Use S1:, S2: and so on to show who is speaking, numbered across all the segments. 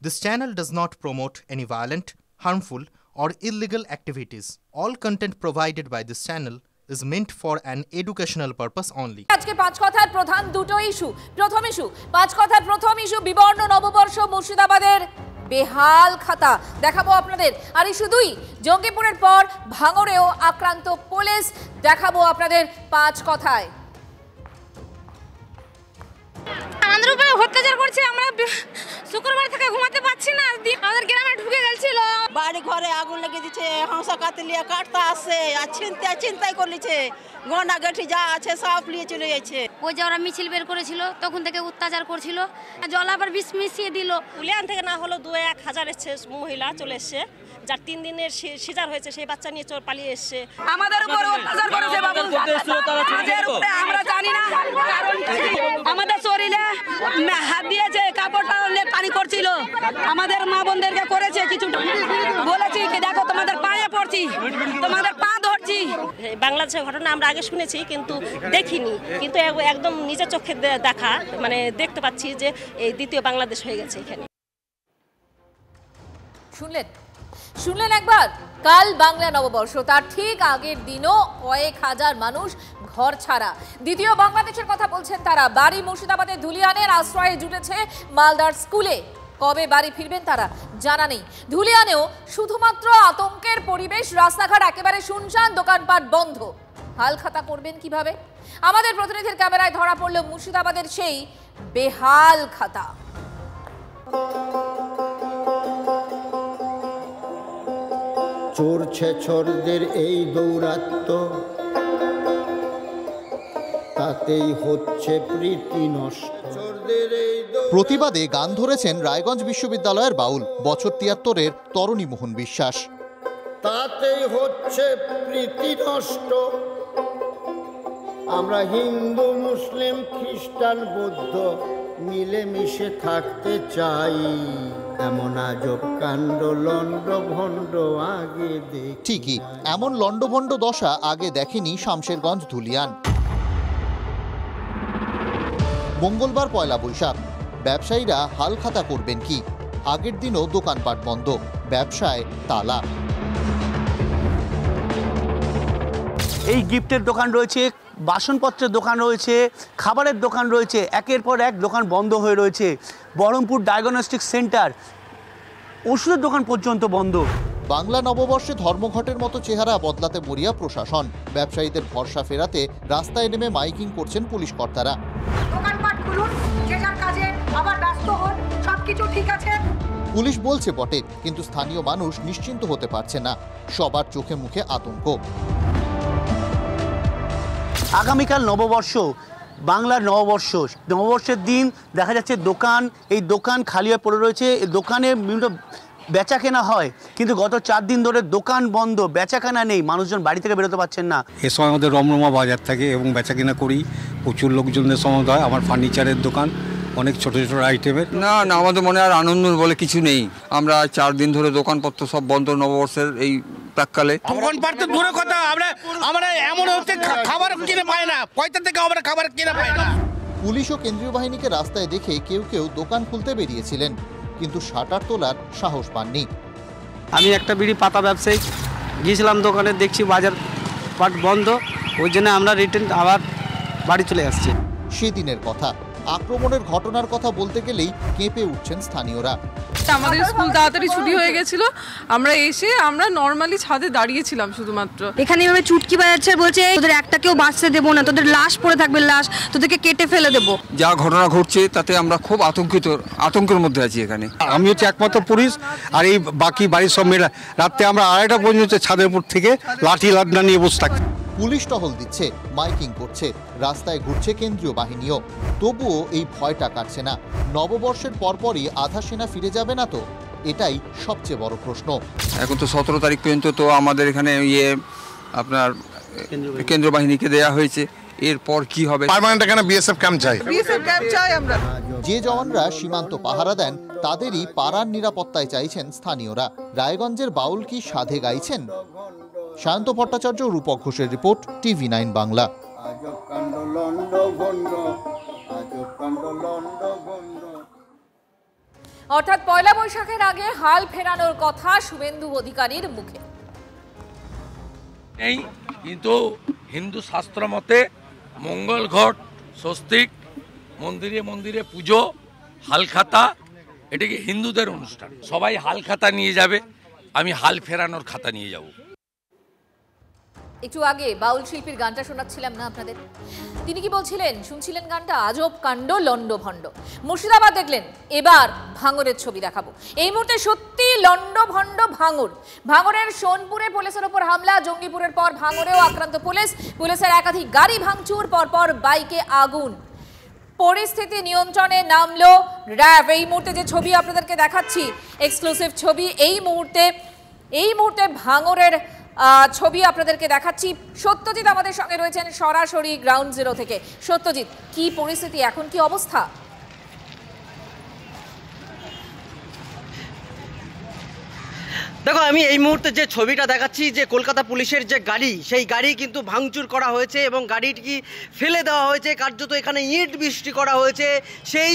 S1: This channel does not promote any violent, harmful, or illegal activities. All content provided by this channel is meant for an educational purpose only.
S2: আজকে পাঁচ কথার প্রধান দুটো issue. প্রথম issue, পাঁচ কথার প্রথম ইস্যু বিবর্ণ নববর্ষ মুর্শিদাবাদের বেহাল খাতা দেখাবো আপনাদের। আর ইস্যু দুই, জঙ্গিপুরের পর ভাঙড়েও আক্রান্ত পুলিশ দেখাবো আপনাদের পাঁচ কথায়।
S3: আমাদের উপরে অত্যাচার করছে, আমরা শুক্রবার থেকে ঘুমাতে পারছি না, আমাদের গ্রামে ঢুকে গেছিল,
S4: বাড়ি ঘরে আগুন লেগে দিচ্ছে, হাঁসা কাতলিয়া কাটতে আসে আর চিন্তাই করলিছে, গনা গেঠি যা আছে সব নিয়ে চলে যাচ্ছে।
S3: ওই যে ওরা মিছিল বের করেছিল তখন থেকে অত্যাচার করছিল, জল আবার বিষ মিশিয়ে দিল।
S5: উলিয়ান থেকে না হলো 2-1000 এসছে মহিলা চলে এসছে, যার 3 দিনের সিজার হয়েছে সেই বাচ্চা নিয়ে চোর পালিয়ে এসছে।
S4: আমাদের উপর অত্যাচার করেছে বাবু, আমাদের উপরে আমরা জানি না, আমাদের শরীরে হাত দিয়েছে, কাপড়টা পানি করছিল, আমাদের মা বোনদেরকে করেছে কিছু, বলেছি কি দেখো তোমাদের পায়ে পড়ছি, তোমাদের পা ধরছি।
S5: বাংলাদেশের ঘটনা আমরা আগে শুনেছি কিন্তু দেখিনি, কিন্তু একদম নিজের চোখে দেখা, মানে দেখতে পাচ্ছি যে এই দ্বিতীয় বাংলাদেশ হয়ে গেছে এখানে।
S2: শুনলেন একবার, কাল বাংলা নববর্ষ, তার ঠিক আগের দিনও কয়েক হাজার মানুষ ঘর ছাড়া। দ্বিতীয় বাংলাদেশের কথা বলছেন তারা। বাড়ি মুর্শিদাবাদের ধুলিয়ানের আশ্রয়ে জুটেছে মালদার স্কুলে। কবে বাড়ি ফিরবেন তারা জানা নেই। ধুলিয়ানেও শুধুমাত্র আতঙ্কের পরিবেশ, রাস্তাঘাট একেবারে শুনশান, দোকানপাট বন্ধ। হালখাতা করবেন কিভাবে? আমাদের প্রতিনিধির ক্যামেরায় ধরা পড়ল মুর্শিদাবাদের সেই বেহাল খাতা।
S6: চোরছে ছোরদের এই দৌরাত্ম্য, তাতেই হচ্ছে প্রীতি নষ্ট।
S7: প্রতিবাদে গান ধরেছেন রায়গঞ্জ বিশ্ববিদ্যালয়ের বাউল বছর ৭৩-এর তরুণী মোহন বিশ্বাস।
S6: তাতেই হচ্ছে প্রীতি নষ্ট। আমরা হিন্দু, মুসলিম, খ্রিস্টান, বৌদ্ধ মিলেমিশে থাকতে চাই, এমন আজব কাণ্ড লন্ড ভণ্ড আগে দেখি।
S7: ঠিকই, এমন লন্ডভণ্ড দশা আগে দেখেনি শামশেরগঞ্জ ধুলিয়ান। মঙ্গলবার পয়লা বৈশাখ, ব্যবসায়ীরা হালখাতা করবেন কি? আগের দিনও দোকানপাট বন্ধ, ব্যবসায় তালা।
S8: এই গিফটের দোকান রয়েছে, বাসনপত্রের দোকান রয়েছে, খাবারের দোকান রয়েছে, একের পর এক দোকান বন্ধ হয়ে রয়েছে। বহরমপুর ডায়াগনস্টিক সেন্টার, ওষুধের দোকান পর্যন্ত বন্ধ।
S7: বাংলা নববর্ষে ধর্মঘটের মতো চেহারা বদলাতে মরিয়া প্রশাসন। ব্যবসায়ীদের ভরসা ফেরাতে রাস্তায় নেমে মাইকিং করছেন পুলিশ কর্তারা।
S4: দোকানপাট খুলুন, যে যার কাজে আবার ব্যস্ত হন, সবকিছু ঠিক আছে।
S7: পুলিশ বলছে বটে, কিন্তু স্থানীয় মানুষ নিশ্চিন্ত হতে পারছে না। সবার চোখে মুখে আতঙ্ক।
S8: আগামীকাল নববর্ষ, বাংলার নববর্ষ। নববর্ষের দিন দেখা যাচ্ছে দোকান, এই দোকান খালি হয়ে পড়ে রয়েছে। এই দোকানে বিভিন্ন বেচা কেনা হয়, কিন্তু গত 4 দিন ধরে দোকান বন্ধ, বেচা কেনা নেই, মানুষজন বাড়ি থেকে বেরোতে পারছেন না।
S9: এ সময় আমাদের রমরমা বাজার থাকে এবং বেচা কেনা করি, প্রচুর লোকজনের সমাগম হয়। আমার ফার্নিচারের দোকান, অনেক ছোট ছোট আইটেমের।
S10: না আমাদের মনে আর আনন্দ বলে কিছু নেই। আমরা 4 দিন ধরে দোকানপত্র সব বন্ধ নববর্ষের এই প্রাককালে।
S11: দোকানপাট তো দূরের কথা, আমরা এমন হচ্ছে খাবার কিনে পাই না, পয়সা থেকে আমরা খাবার কিনে পাই না।
S7: পুলিশ ও কেন্দ্রীয় বাহিনীকে রাস্তায় দেখে কেউ কেউ দোকান খুলতে বেরিয়েছিলেন, কিন্তু শাটার তোলার সাহস পাননি।
S12: আমি একটা বিড়ি পাতা ব্যবসায়ী, গিয়েছিলাম দোকানে, দেখছি বাজার পাট বন্ধ, ওই জন্য আমরা রিটার্ন আবার বাড়ি চলে আসছি।
S7: সেদিনের কথা, আক্রমণের ঘটনার কথা বলতে গেলেই কেঁপে উঠছেন স্থানীয়রা।
S13: আমাদের স্কুল তাড়াতাড়ি ছুটি হয়ে গেছিল, আমরা নর্মালি ছাদে দাঁড়িয়েছিলাম শুধুমাত্র।
S3: এখানে এভাবে চুটকি বাজাচ্ছে, বলছে তোদের একটা কেউ বাঁচতে দেবো না, তোদের লাশ পড়ে থাকবে, লাশ তোদেরকে কেটে ফেলে দেবো।
S10: যা ঘটনা ঘটছে তাতে আমরা খুব আতঙ্কের মধ্যে আছি এখানে।
S9: আমি হচ্ছে একমাত্র পুলিশ, আর এই বাকি বাড়ির সব মেয়েরা রাত্রে আমরা 2:30টা পর্যন্ত ছাদের উপর থেকে লাঠি লাড্ডা নিয়ে বসে থাকি।
S7: পুলিশ টহল দিচ্ছে, মাইকিং করছে, রাস্তায় ঘুরছে কেন্দ্রীয় বাহিনীও, তবুও এই ভয়টা কাটছে না। নববর্ষের পরপরই আধা সেনা ফিরে যাবে না তো? এটাই সবচেয়ে বড় প্রশ্ন।
S10: এখন তো 17 তারিখ পর্যন্ত তো আমাদের এখানে আপনার কেন্দ্রীয় বাহিনীকে দেয়া হয়েছে, এরপর কি হবে?
S11: পার্মানেন্ট এখানে বিএসএফ ক্যাম্প চাই, বিএসএফ ক্যাম্প চাই আমরা।
S7: যে জওয়ানরা সীমান্ত পাহারা দেন তাদেরই পাড়ার নিরাপত্তায় চাইছেন স্থানীয়রা। রায়গঞ্জের বাউল কি সাধে গাইছেন? শান্ত ভট্টাচার্য, রূপক ঘোষের রিপোর্ট, TV9 বাংলা।
S2: অর্থাৎ পয়লা বৈশাখের আগে হাল ফেরানোর কথা শুভেন্দু অধিকারীর মুখে।
S14: এই কিন্তু হিন্দু শাস্ত্র মতে মঙ্গল ঘট, স্বস্তিক, মন্দিরে মন্দিরে পুজো, হালখাতা, এটা কি হিন্দুদের অনুষ্ঠান। সবাই হালখাতা নিয়ে যাবে, আমি হাল ফেরানোর খাতা নিয়ে যাব।
S2: একটু আগে বাউল শিল্পীর গানটা শোনাচ্ছিলাম না আপনাদের, তিনি কি বলছিলেন শুনছিলেন গানটা? আজব কাণ্ড লন্ড ভণ্ড। মুর্শিদাবাদ দেখলেন, এবার ভাঙরের ছবি দেখাবো। এই মুহূর্তে সত্যি লন্ড ভণ্ড ভাঙর। ভাঙরের সোনপুরে পুলিশের ওপর হামলা, জঙ্গিপুরের পর ভাঙরেও আক্রান্ত পুলিশ। পুলিশের একাধিক গাড়ি ভাঙচুর, পরপর বাইকে আগুন। পরিস্থিতি নিয়ন্ত্রণে নামলো র্যাব। এই মুহূর্তে যে ছবি আপনাদেরকে দেখাচ্ছি, এক্সক্লুসিভ ছবি, এই মুহূর্তে ভাঙরের ছবি আপনাদেরকে দেখাচ্ছি। সত্যজিৎ আমাদের সঙ্গে রয়েছেন সরাসরি গ্রাউন্ড জিরো থেকে। সত্যজিৎ, কি পরিস্থিতি এখন, কি অবস্থা?
S15: দেখো, আমি এই মুহূর্তে যে ছবিটা দেখাচ্ছি, যে কলকাতা পুলিশের যে গাড়ি, সেই গাড়ি কিন্তু ভাঙচুর করা হয়েছে এবং গাড়িটি ফেলে দেওয়া হয়েছে, কার্যত এখানে ইট বৃষ্টি করা হয়েছে, সেই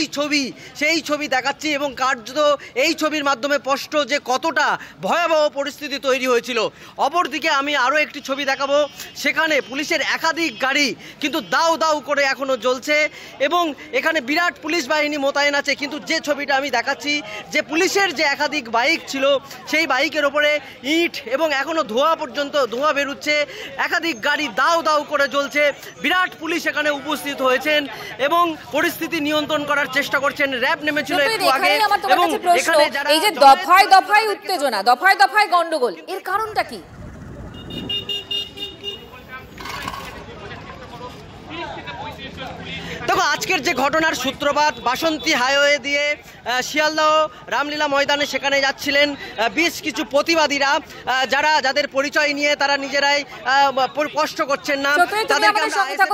S15: ছবি দেখাচ্ছি। এবং কার্যত এই ছবির মাধ্যমে স্পষ্ট যে কতটা ভয়াবহ পরিস্থিতি তৈরি হয়েছিল। অপরদিকে আমি আরও একটি ছবি দেখাবো, সেখানে পুলিশের একাধিক গাড়ি কিন্তু দাউ দাউ করে এখনও জ্বলছে এবং এখানে বিরাট পুলিশ বাহিনী মোতায়েন আছে। কিন্তু যে ছবিটা আমি দেখাচ্ছি, যে পুলিশের যে একাধিক বাইক ছিল, সেই বাইকের ওপরে ইট এবং এখনো ধোঁয়া বেরোচ্ছে, একাধিক গাড়ি দাউ দাউ করে জ্বলছে। বিরাট পুলিশ এখানে উপস্থিত হয়েছেন এবং পরিস্থিতি নিয়ন্ত্রণ করার চেষ্টা করছেন। র্যাব নেমেছিল একটু আগে। এবং এখানে যারা
S2: এই যে দফায় দফায় উত্তেজনা, দফায় দফায় গন্ডগোল, এর কারণটা কি?
S15: দেখো, আজকের যে ঘটনার সূত্রপাত বাসন্তী হাইওয়ে দিয়ে শিয়ালদহ রামলীলা ময়দানে, সেখানে যাচ্ছিলেন বেশ কিছু প্রতিবাদীরা, যাদের পরিচয় নিয়ে তারা নিজেরাই কষ্ট করছেন না।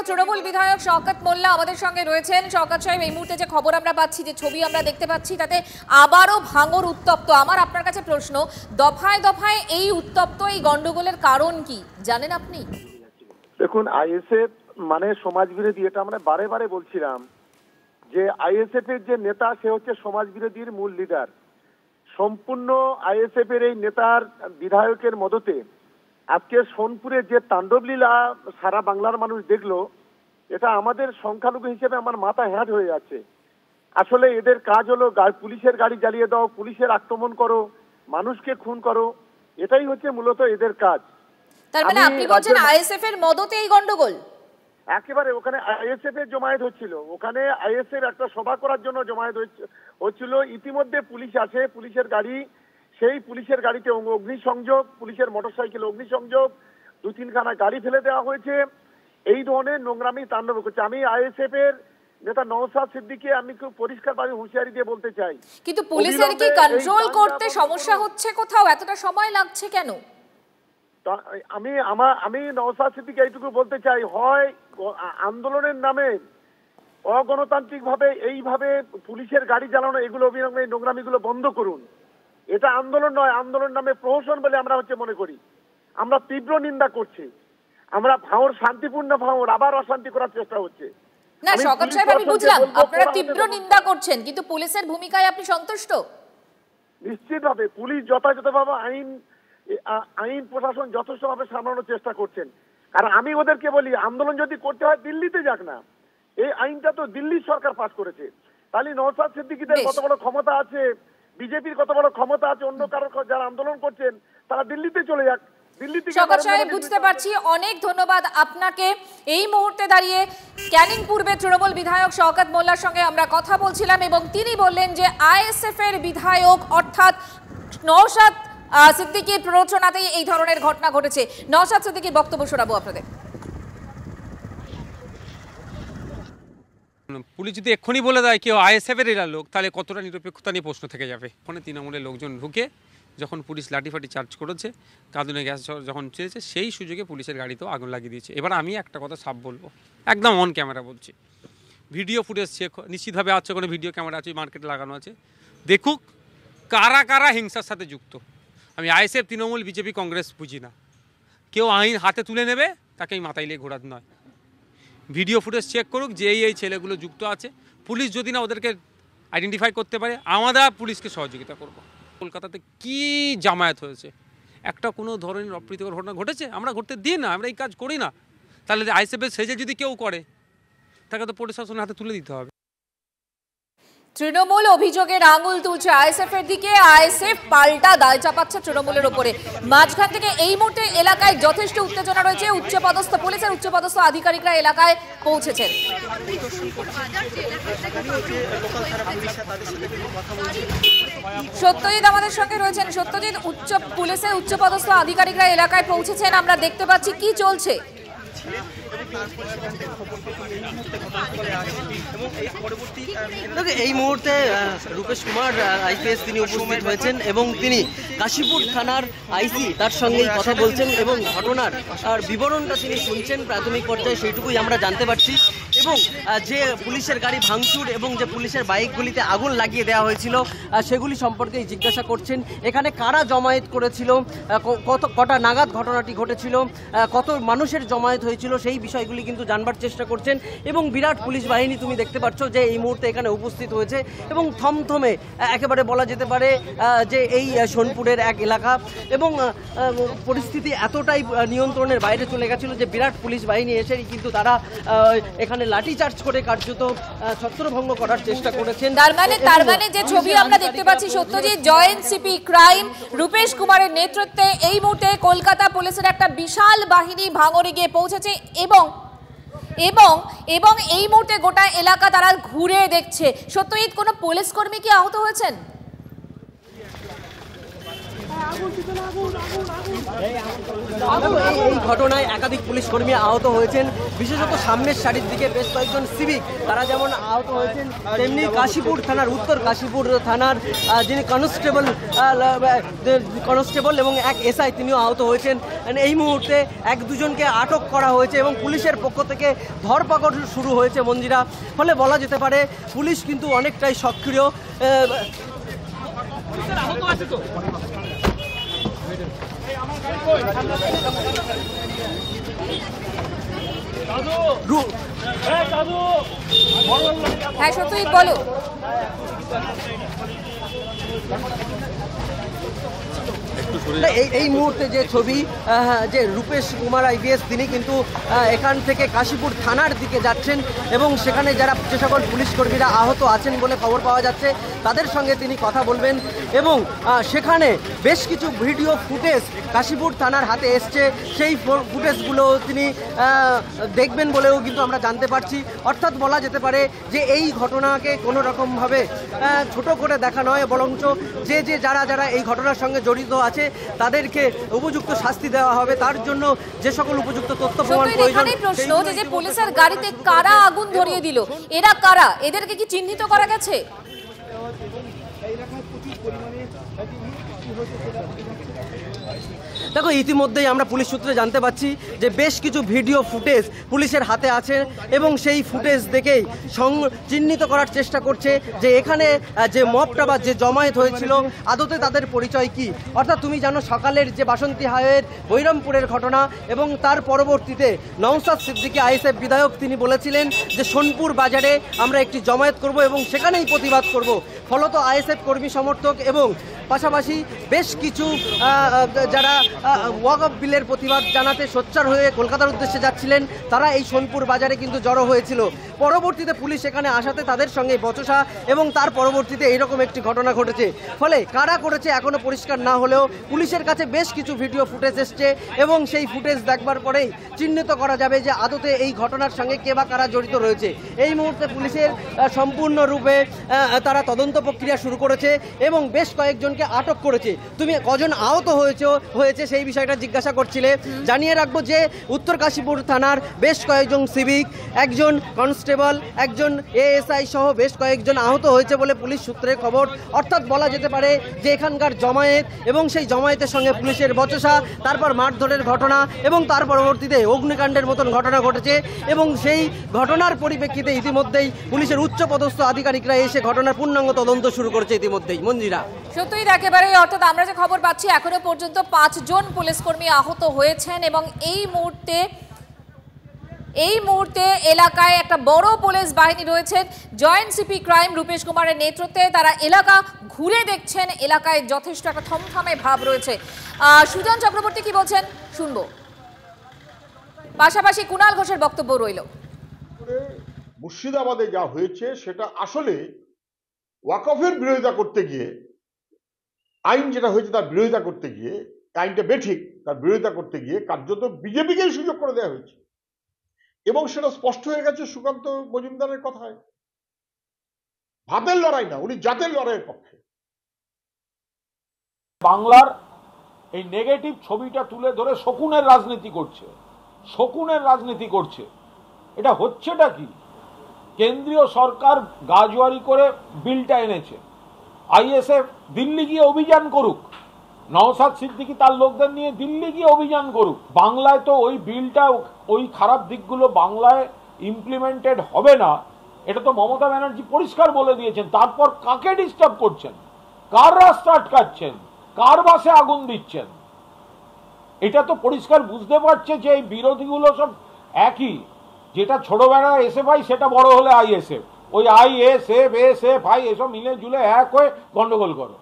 S2: তৃণমূল বিধায়ক শওকত মোল্লা আমাদের সঙ্গে রয়েছেন। শওকত সাহেব, এই মুহূর্তে যে খবর আমরা পাচ্ছি, যে ছবি আমরা দেখতে পাচ্ছি, তাতে আবারও ভাঙর উত্তপ্ত। আমার আপনার কাছে প্রশ্ন, দফায় দফায় এই উত্তপ্ত এই গন্ডগোলের কারণ কি জানেন আপনি?
S16: দেখুন, আইএসএফ মানে সমাজ বিরোধী, এটা আমরা বারে বারে বলছিলাম যে আইএসএফ এর যে নেতা, সে হচ্ছে সমাজ বিরোধীর মূল লিডার। সম্পূর্ণ আইএসএফ এর এই নেতার বিধায়কের মদতে আজকে সোনপুরে যে তাণ্ডবলীলা সারা বাংলার মানুষ দেখলো, এটা আমাদের সংখ্যালঘু হিসেবে আমার মাথা হ্যাট হয়ে যাচ্ছে। আসলে এদের কাজ হলো পুলিশের গাড়ি জ্বালিয়ে দাও, পুলিশের আক্রমণ করো, মানুষকে খুন করো, এটাই হচ্ছে মূলত এদের কাজ।
S2: তার মানে আপনি বলছেন আইএসএফ এর মদতে এই গন্ডগোল?
S16: একেবারে ওখানে আইএসএফ এর জমায়েত হচ্ছিল, ওখানে আইএসএফ একটা সভা করার জন্য জমায়েত হচ্ছিল। ইতিমধ্যে পুলিশ আছে, পুলিশের গাড়ি, সেই পুলিশের গাড়িতে অগ্নিসংযোগ, পুলিশের মোটরসাইকেল অগ্নিসংযোগ, 2-3খানা গাড়ি ফেলে দেওয়া হয়েছে। এই ধরনের নোংরামি তাণ্ডব করছে। আমি আইএসএফ এর নেতা নওশাদ সিদ্দিকীকে আমি খুব পরিষ্কারভাবে হুঁশিয়ারি দিয়ে বলতে চাই,
S2: কিন্তু পুলিশের কি কন্ট্রোল করতে সমস্যা হচ্ছে কোথাও? এতটা সময় লাগছে কেন?
S16: আমি নওশাদ সিদ্দিকী এইটুকু বলতে চাই, হয় আন্দোলনের নামে অগণতান্ত্রিক ভাবে এইভাবে পুলিশের গাড়ি জ্বালানো, এগুলো অবিলম্বে নোংরামিগুলো বন্ধ করুন। এটা আন্দোলন নয়, আন্দোলন নামে প্রহসন বলে আমরা মনে করি। আমরা তীব্র নিন্দা করছি। আমরা ভাঙর শান্তিপূর্ণ ভাঙর আবার অশান্তি করার চেষ্টা হচ্ছে।
S2: না শওকত সাহেব, আমি বুঝলাম আপনারা তীব্র নিন্দা করছেন, কিন্তু পুলিশের ভূমিকায় আপনি সন্তুষ্ট?
S16: নিশ্চিতভাবে পুলিশ যথাযথভাবে আইন প্রশাসন যথেষ্টভাবে সামলানোর চেষ্টা করছেন। কারণ আমি ওদেরকে বলি, আন্দোলন যদি করতে হয় দিল্লিতে যাক না, এই আইনটা তো দিল্লির সরকার পাস করেছে। তাহলে নওশাদ সিদ্দিকীদের কত বড় ক্ষমতা আছে, বিজেপির কত বড় ক্ষমতা আছে, অন্য কারো যারা আন্দোলন করছেন তারা দিল্লিতে চলে যাক।
S2: শওকত সাহেব, বুঝতে পারছি, অনেক ধন্যবাদ আপনাকে। এই মুহূর্তে দাঁড়িয়ে ক্যানিং পূর্বে তৃণমূল বিধায়ক শওকত মোল্লার সঙ্গে আমরা কথা বলছিলাম এবং তিনি বললেন যে আইএসএফ এর বিধায়ক অর্থাৎ নওশাদ সিদ্দিকীর প্ররোচনাতেই এই ধরনের ঘটনা ঘটেছে। নওশাদ সিদ্দিকীর বক্তব্য শোনাবো আপনাদের।
S17: পুলিশ যদি এক্ষুনি বলে দেয় কেউ আইএসএফ এর এরা লোক, তাহলে কতটা নিরপেক্ষতা নিয়ে প্রশ্ন থেকে যাবে। ওখানে তৃণমূলের লোকজন ঢুকে যখন পুলিশ লাঠিফাটি চার্জ করেছে, কাঁদুনে গ্যাস যখন চেয়েছে, সেই সুযোগে পুলিশের গাড়িতেও আগুন লাগিয়ে দিয়েছে। এবার আমি একটা কথা সাফ বলবো, একদম অন ক্যামেরা বলছি, ভিডিও ফুটেজ চেক নিশ্চিতভাবে আছে, কোনো ভিডিও ক্যামেরা আছে, মার্কেটে লাগানো আছে, দেখুক কারা কারা হিংসার সাথে যুক্ত। আমি আইএসএফ, তৃণমূল, বিজেপি, কংগ্রেস বুঝি না। কেউ আইন হাতে তুলে নেবে তাকেই মাথায় লিয়ে ঘোরাতে নয়। ভিডিও ফুটেজ চেক করুক যে এই ছেলেগুলো যুক্ত আছে। পুলিশ যদি না ওদেরকে আইডেন্টিফাই করতে পারে, আমরা পুলিশকে সহযোগিতা করব। কলকাতাতে কি জামায়াত হয়েছে, একটা কোনো ধরনের অপ্রীতিকর ঘটনা ঘটেছে? আমরা ঘটতে দিই না, আমরা এই কাজ করি না। তাহলে আইএসএফের সেজে যদি কেউ করে তাকে তো প্রশাসনের হাতে তুলে দিতে হবে।
S2: তৃণমূল অভিযোগের আঙুল তুলছে আইএসএফ এর দিকে, আইএসএফ পাল্টা দায় চাপাচ্ছে তৃণমূলের উপরে। মাঝখান থেকে এই মুহূর্তে এলাকায় যথেষ্ট উত্তেজনা রয়েছে, উচ্চপদস্থ পুলিশের উচ্চপদস্থ আধিকারিকরা এলাকায় পৌঁছেছেন। সত্যজিৎ আমাদের সঙ্গে রয়েছেন। সত্যজিৎ, পুলিশের উচ্চপদস্থ আধিকারিকরা এলাকায় পৌঁছেছেন, আমরা দেখতে পাচ্ছি কি চলছে।
S15: এই মুহূর্তে রূপেশ কুমার আইপিএস তিনি উপস্থিত হয়েছেন এবং তিনি কাশীপুর থানার আইসি তার সঙ্গে কথা বলছেন এবং ঘটনার বিবরণটা তিনি শুনছেন প্রাথমিক পর্যায়ে, সেইটুকুই আমরা জানতে পারছি। এবং যে পুলিশের গাড়ি ভাঙচুর এবং যে পুলিশের বাইকগুলিতে আগুন লাগিয়ে দেওয়া হয়েছিল সেগুলি সম্পর্কে জিজ্ঞাসা করছেন। এখানে কারা জমায়েত করেছিল, কটা নাগাদ ঘটনাটি ঘটেছিল, কত মানুষের জমায়েত হয়েছিল, সেই বিষয়গুলি কিন্তু জানবার চেষ্টা করছেন। এবং বিরাট পুলিশ বাহিনী তুমি দেখতে পাচ্ছ যে এই মুহূর্তে এখানে উপস্থিত হয়েছে এবং থমথমে একেবারে বলা যেতে পারে যে এই সোনপুরের এক এলাকা এবং পরিস্থিতি এতটাই নিয়ন্ত্রণের বাইরে চলে গেছিল যে বিরাট পুলিশ বাহিনী এসেই কিন্তু তারা এখানে লাঠিচার্জ করে কার্যত ছত্রভঙ্গ করার চেষ্টা করেছেন।
S2: তার মানে যে ছবি আমরা দেখতে পাচ্ছি Satyajit, joint CP crime Rupesh কুমারের নেতৃত্বে এই মুহূর্তে কলকাতা পুলিশের একটা বিশাল বাহিনী ভাঙড়ে গিয়ে পৌঁছেছে এবং এবং এবং এই মুহূর্তে গোটা এলাকা তারা ঘুরে দেখছে। সত্যজিৎ, কোনো পুলিশ কর্মী কি আহত হয়েছেন?
S15: এই ঘটনায় একাধিক পুলিশ কর্মী আহত হয়েছেন, বিশেষত সামনের সারির দিকে বেশ কয়েকজন সিভিক তারা যেমন আহত হয়েছেন, তেমনি কাশীপুর থানার উত্তর কাশীপুর থানার যিনি কনস্টেবল এবং এক এসআই তিনিও আহত হয়েছেন। এই মুহূর্তে এক দুজনকে আটক করা হয়েছে এবং পুলিশের পক্ষ থেকে ধরপাকড় শুরু হয়েছে মঞ্জিরা। ফলে বলা যেতে পারে পুলিশ কিন্তু অনেকটাই সক্রিয়।
S2: হ্যাঁ সত্যজিৎ, বলো।
S15: এই মুহূর্তে যে ছবি যে রূপেশ কুমার আইপিএস তিনি কিন্তু এখান থেকে কাশীপুর থানার দিকে যাচ্ছেন এবং সেখানে যে সকল পুলিশ কর্মীরা আহত আছেন বলে খবর পাওয়া যাচ্ছে তাদের সঙ্গে তিনি কথা বলবেন এবং সেখানে বেশ কিছু ভিডিও ফুটেজ কাশীপুর থানার হাতে এসছে, সেই ফুটেজগুলো তিনি দেখবেন বলেও কিন্তু আমরা জানতে পারছি। অর্থাৎ বলা যেতে পারে যে এই ঘটনাকে কোনো রকমভাবে ছোট করে দেখা নয়, বরঞ্চ যে যারা এই ঘটনার সঙ্গে জড়িত আছে তাদেরকে উপযুক্ত শাস্তি দেওয়া হবে। তার জন্য যে সকল উপযুক্ত তথ্য প্রমাণ প্রয়োজন।
S2: প্রশ্ন যে পুলিশের গাড়িতে কারা আগুন ধরিয়ে দিল, এরা কারা, এদেরকে কি চিহ্নিত করা গেছে?
S15: দেখো, ইতিমধ্যেই আমরা পুলিশ সূত্রে জানতে পারছি যে বেশ কিছু ভিডিও ফুটেজ পুলিশের হাতে আছে এবং সেই ফুটেজ দেখেই চিহ্নিত করার চেষ্টা করছে যে এখানে যে মবটা বা যে জমায়েত হয়েছিল আদতে তাদের পরিচয় কি। অর্থাৎ তুমি জানো সকালের যে বাসন্তী হাইওয়ের বৈরামপুরের ঘটনা এবং তার পরবর্তীতে নওশাদ সিদ্দিকী আইএসএফ বিধায়ক তিনি বলেছিলেন যে সোনপুর বাজারে আমরা একটি জমায়েত করব এবং সেখানেই প্রতিবাদ করব। ফলত আইএসএফ কর্মী সমর্থক এবং পাশাপাশি বেশ কিছু যারা ওয়াকফ বিলের প্রতিবাদ জানাতে সোচ্চার হয়ে কলকাতার উদ্দেশ্যে যাচ্ছিলেন তারা এই সোনপুর বাজারে কিন্তু জড়ো হয়েছিল। পরবর্তীতে পুলিশ এখানে আসাতে তাদের সঙ্গে বচসা এবং তার পরবর্তীতে এইরকম একটি ঘটনা ঘটেছে। ফলে কারা করেছে এখনো পরিষ্কার না হলেও পুলিশের কাছে বেশ কিছু ভিডিও ফুটেজ এসছে এবং সেই ফুটেজ দেখবার পরেই চিহ্নিত করা যাবে যে আদতে এই ঘটনার সঙ্গে কে বা কারা জড়িত রয়েছে। এই মুহূর্তে পুলিশের সম্পূর্ণরূপে তারা তদন্ত প্রক্রিয়া শুরু করেছে এবং বেশ কয়েকজনকে আটক করেছে। তুমি কজন আহত হয়েছে সেই বিষয়টা জিজ্ঞাসা করছিলে। জানিয়ে রাখবো যে উত্তর কাশীপুর থানার বেশ কয়েকজন সিভিক, একজন কনস্টেবল, একজন এএসআই সহ বেশ কয়েকজন আহত হয়েছে বলে পুলিশ সূত্রে খবর। অর্থাৎ বলা যেতে পারে যে এখানকার জমায়েত এবং সেই জমায়েতের সঙ্গে পুলিশের বচসা, তারপর মারধরের ঘটনা এবং তার পরবর্তীতে অগ্নিকাণ্ডের মতন ঘটনা ঘটেছে এবং সেই ঘটনার পরিপ্রেক্ষিতে ইতিমধ্যেই পুলিশের উচ্চপদস্থ আধিকারিকরা এসে ঘটনার পূর্ণাঙ্গ তদন্ত শুরু করেছে ইতিমধ্যেই। মঞ্জিরা,
S2: সত্যই একেবারে, অর্থাৎ আমরা যে খবর পাচ্ছি এখনো পর্যন্ত 5 জন পুলিশ কর্মী আহত হয়েছেন এবং এই মুহূর্তে এই মুহূর্তে এলাকায় একটা বড় পুলিশ বাহিনী রয়েছেন, জয়েন্ট সিপি ক্রাইম রূপেশ কুমারের নেতৃত্বে। তারা এলাকা ঘুরে দেখছেন, এলাকায় যথেষ্ট একটা থমথমে ভাব রয়েছে। সুজন চক্রবর্তী কি বলছেন শুনবো, পাশাপাশি কুণাল ঘোষের বক্তব্য রইল।
S18: মুর্শিদাবাদে যা হয়েছে সেটা আসলে ওয়াকফের বিরোধিতা করতে গিয়ে, আইন যেটা হয়েছে তার বিরোধিতা করতে গিয়ে, আইনটা বেঠিক তার বিরোধিতা করতে গিয়ে কার্যত বিজেপিকে সুযোগ করে দেওয়া হয়েছে এবং সেটা স্পষ্ট হয়ে গেছে সুকান্ত মজুমদারের কথায়। ভাতের লড়াই না, উনি জাতের লড়াইয়ের পক্ষে।
S19: বাংলার এই নেগেটিভ ছবিটা তুলে ধরে শকুনের রাজনীতি করছে, শকুনের রাজনীতি করছে। এটা হচ্ছেটা কি? কেন্দ্রীয় সরকার গাজওয়ারি করে বিলটা এনেছে, আইএসএফ দিল্লি গিয়ে অভিযান করুক, নওশাদ সিদ্দিকী তার লোকদের নিয়ে দিল্লি গিয়ে অভিযান করুক। বাংলায় তো ওই বিলটা, ওই খারাপ দিকগুলো বাংলায় ইমপ্লিমেন্টেড হবে না, এটা তো মমতা ব্যানার্জি পরিষ্কার বলে দিয়েছেন। তারপর কাকে ডিস্টার্ব করছেন, কার রাস্তা আটকাচ্ছেন, কার বাসে আগুন দিচ্ছেন? এটা তো পরিষ্কার বুঝতে পারছে যে এই বিরোধীগুলো সব একই। যেটা ছোটবেলা এসএফআই সেটা বড় হলে আইএসএফ, ওই আইএসএফ এসএফআই এসব মিলে জুলে এক হয়ে গন্ডগোল করো।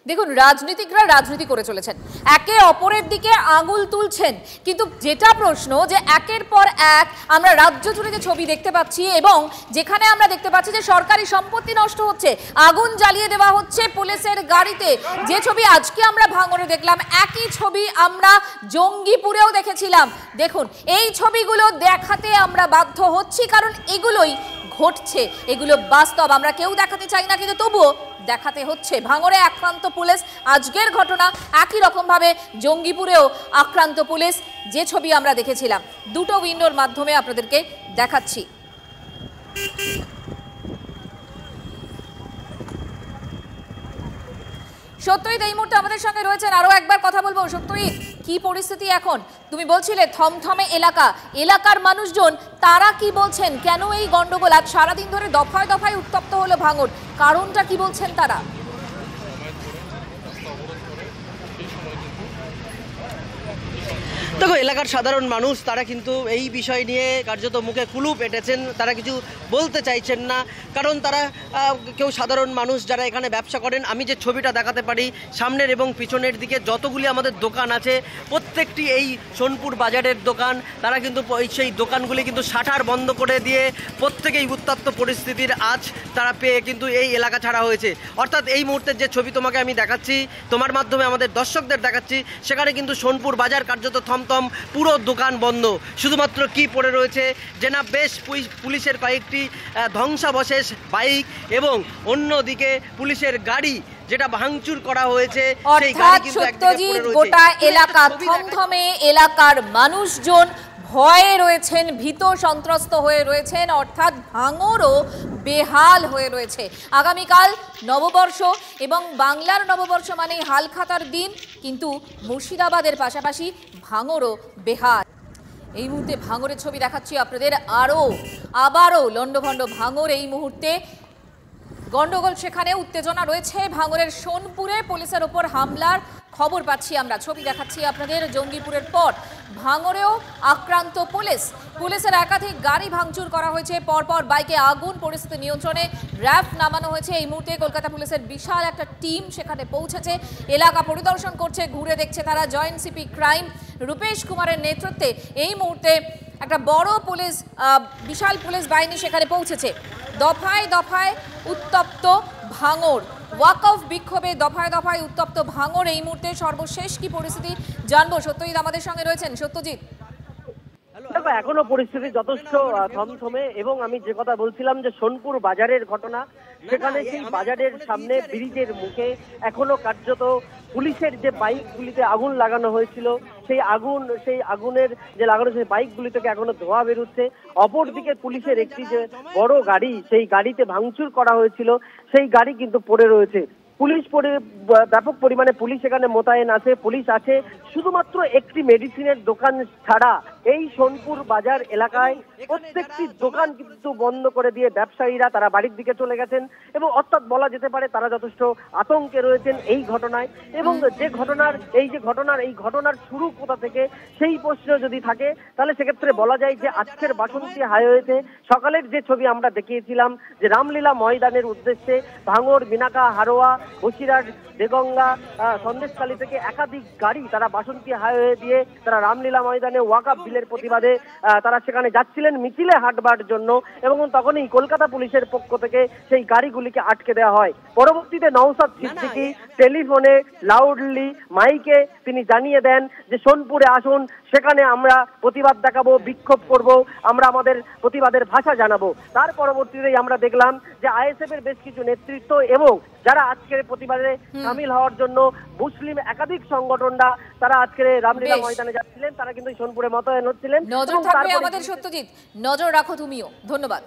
S2: দেখুন, রাজনীতিকরা রাজনীতি করে চলেছেন, একে অপরের দিকে আঙুল তুলছেন, কিন্তু যেটা প্রশ্ন যে একের পর এক আমরা রাজ্য জুড়ে যে ছবি দেখতে পাচ্ছি এবং যেখানে আমরা দেখতে পাচ্ছি যে সরকারি সম্পত্তি নষ্ট হচ্ছে, আগুন জ্বালিয়ে দেওয়া হচ্ছে পুলিশের গাড়িতে, যে ছবি আজকে আমরা ভাঙড়ে দেখলাম একই ছবি আমরা জঙ্গিপুরেও দেখেছিলাম। দেখুন, এই ছবিগুলো দেখাতে আমরা বাধ্য হচ্ছি কারণ এগুলোই ঘটছে, এগুলো বাস্তব। আমরা কেউ দেখাতে চাই না, কিন্তু তবুও দেখাতে হচ্ছে। ভাঙড়ে আক্রান্ত পুলিশ, আজকের ঘটনা একই রকমভাবে জঙ্গিপুরেও আক্রান্ত পুলিশ, যে ছবি আমরা দেখেছিলাম। দুটো উইন্ডোর মাধ্যমে আপনাদেরকে দেখাচ্ছি। সত্যজিৎ এই মুহূর্তে আমাদের সঙ্গে রয়েছেন, আরো একবার কথা বলবো। সত্যজিৎ, কি পরিস্থিতি এখন? তুমি বলছিলে থমথমে এলাকা, এলাকার মানুষজন তারা কি বলছেন? কেন এই গন্ডগোল? আজ সারাদিন ধরে দফায় দফায় উত্তপ্ত হলো ভাঙড়, কারণটা কি বলছেন তারা?
S15: দেখো, এলাকার সাধারণ মানুষ তারা কিন্তু এই বিষয় নিয়ে কার্যত মুখে কুলুপ এঁটেছেন, তারা কিছু বলতে চাইছেন না। কারণ তারা কেউ সাধারণ মানুষ যারা এখানে ব্যবসা করেন, আমি যে ছবিটা দেখাতে পারি সামনের এবং পিছনের দিকে যতগুলি আমাদের দোকান আছে প্রত্যেকটি এই সোনপুর বাজারের দোকান, তারা কিন্তু সেই দোকানগুলি কিন্তু শাটার বন্ধ করে দিয়ে প্রত্যেকেই উত্তপ্ত পরিস্থিতির আজ তারা পেয়ে কিন্তু এই এলাকা ছাড়া হয়েছে। অর্থাৎ এই মুহূর্তের যে ছবি তোমাকে আমি দেখাচ্ছি, তোমার মাধ্যমে আমাদের দর্শকদের দেখাচ্ছি, সেখানে কিন্তু সোনপুর বাজার কার্যত থমথম, পুরো দোকান বন্ধ। শুধুমাত্র কি পড়ে রয়েছে যে না, বেশ পুলিশের কয়েকটি ধ্বংসাবশেষ বাইক এবং অন্যদিকে পুলিশের গাড়ি যেটা ভাঙচুর করা হয়েছে, সেই গাড়ি কিন্তু একদিকে পড়ে রয়েছে।
S2: গোটা এলাকা থমথমে, এলাকার মানুষজন ভয়ে রয়েছেন, ভীত সন্ত্রস্ত হয়ে রয়েছেন, অর্থাৎ ভাঙড়ও বেহাল হয়ে রয়েছে। আগামীকাল নববর্ষ এবং বাংলার নববর্ষ মানে হালখাতার দিন, কিন্তু মুর্শিদাবাদের পাশাপাশি ভাঙড়ও বেহাল। এই মুহূর্তে ভাঙড়ের ছবি দেখাচ্ছি আপনাদের। আবারও লন্ডভন্ড ভাঙড়। এই মুহূর্তে গন্ডগোল, সেখানে উত্তেজনা রয়েছে। ভাঙড়ের সোনপুরে পুলিশের ওপর হামলার খবর পাচ্ছি আমরা, ছবি দেখাচ্ছি আপনাদের। জঙ্গিপুরের পর ভাঙড়েও আক্রান্ত পুলিশ, পুলিশের একাধিক গাড়ি ভাঙচুর করা হয়েছে, পরপর বাইকে আগুন, পরিস্থিতি নিয়ন্ত্রণে র্যাব নামানো হয়েছে। এই মুহূর্তে কলকাতা পুলিশের বিশাল একটা টিম সেখানে পৌঁছেছে, এলাকা পরিদর্শন করছে, ঘুরে দেখছে তারা। জয়েন্ট সিপি ক্রাইম রূপেশ কুমারের নেতৃত্বে এই মুহূর্তে একটা বড় পুলিশ, বিশাল পুলিশ বাহিনী সেখানে পৌঁছেছে। দফায় দফায় উত্তপ্ত ভাঙড়, ওয়াকফ বিক্ষোভে দফায় দফায় উত্তপ্ত ভাঙড়। এই মুহূর্তে সর্বশেষ কি পরিস্থিতি জানবো, সত্যজিৎ আমাদের সঙ্গে রয়েছেন। সত্যজিৎ,
S15: দেখো, এখনো পরিস্থিতি যথেষ্ট থমথমে এবং আমি যে কথা বলছিলাম যে সোনপুর বাজারের ঘটনা, সেখানে সেই বাজারের সামনে ব্রিজের মুখে এখনো কার্যত পুলিশের যে বাইকগুলিতে আগুন লাগানো হয়েছিল, সেই আগুনের যে লাগানো সেই বাইকগুলি থেকে এখনো ধোঁয়া বেরোচ্ছে। অপরদিকে পুলিশের একটি যে বড় গাড়ি, সেই গাড়িতে ভাঙচুর করা হয়েছিল, সেই গাড়ি কিন্তু পড়ে রয়েছে।
S20: পুলিশ ব্যাপক পরিমাণে পুলিশ এখানে মোতায়েন আছে, পুলিশ আছে। শুধুমাত্র একটি মেডিসিনের দোকান ছাড়া এই সোনপুর বাজার এলাকায় প্রত্যেকটি দোকান কিন্তু বন্ধ করে দিয়ে ব্যবসায়ীরা তারা বাড়ির দিকে চলে গেছেন এবং অর্থাৎ বলা যেতে পারে তারা যথেষ্ট আতঙ্কে রয়েছেন এই ঘটনায়। এবং এই ঘটনার শুরু কোথা থেকে সেই প্রশ্ন যদি থাকে তাহলে সেক্ষেত্রে বলা যায় যে আজকের বাসন্তী হাইওয়েতে সকালের যে ছবি আমরা দেখিয়েছিলাম যে রামলীলা ময়দানের উদ্দেশ্যে ভাঙড়, বিনাকা, হারোয়া, বসিরহাট, দেগঙ্গা, সন্দেশখালী থেকে একাধিক গাড়ি তারা বাসন্তী হাইওয়ে দিয়ে তারা রামলীলা ময়দানে ওয়াকআপ বিলের প্রতিবাদে তারা সেখানে যাচ্ছিলেন মিছিলে হাঁটবার জন্য এবং তখনই কলকাতা পুলিশের পক্ষ থেকে সেই গাড়িগুলিকে আটকে দেওয়া হয়। পরবর্তীতে নওশাদ সিদ্দিকী টেলিফোনে লাউডলি মাইকে তিনি জানিয়ে দেন যে সোনপুরে আসুন, সেখানে আমরা প্রতিবাদ দেখাবো, বিক্ষোভ করব, আমরা আমাদের প্রতিবাদের ভাষা জানাবো। তার পরবর্তীতেই আমরা দেখলাম যে আইএসএফ এর বেশ কিছু নেতৃত্ব এবং যারা আজকের প্রতিবাদে সামিল হওয়ার জন্য মুসলিম একাধিক সংগঠনরা তারা আজকের রামলীলা ময়দানে যাচ্ছিলেন, তারা কিন্তু সোনপুরে মোতায়েন হচ্ছিলেন।
S2: নজর থাকবে আমাদের সত্যজিৎ, নজর রাখো তুমিও। ধন্যবাদ।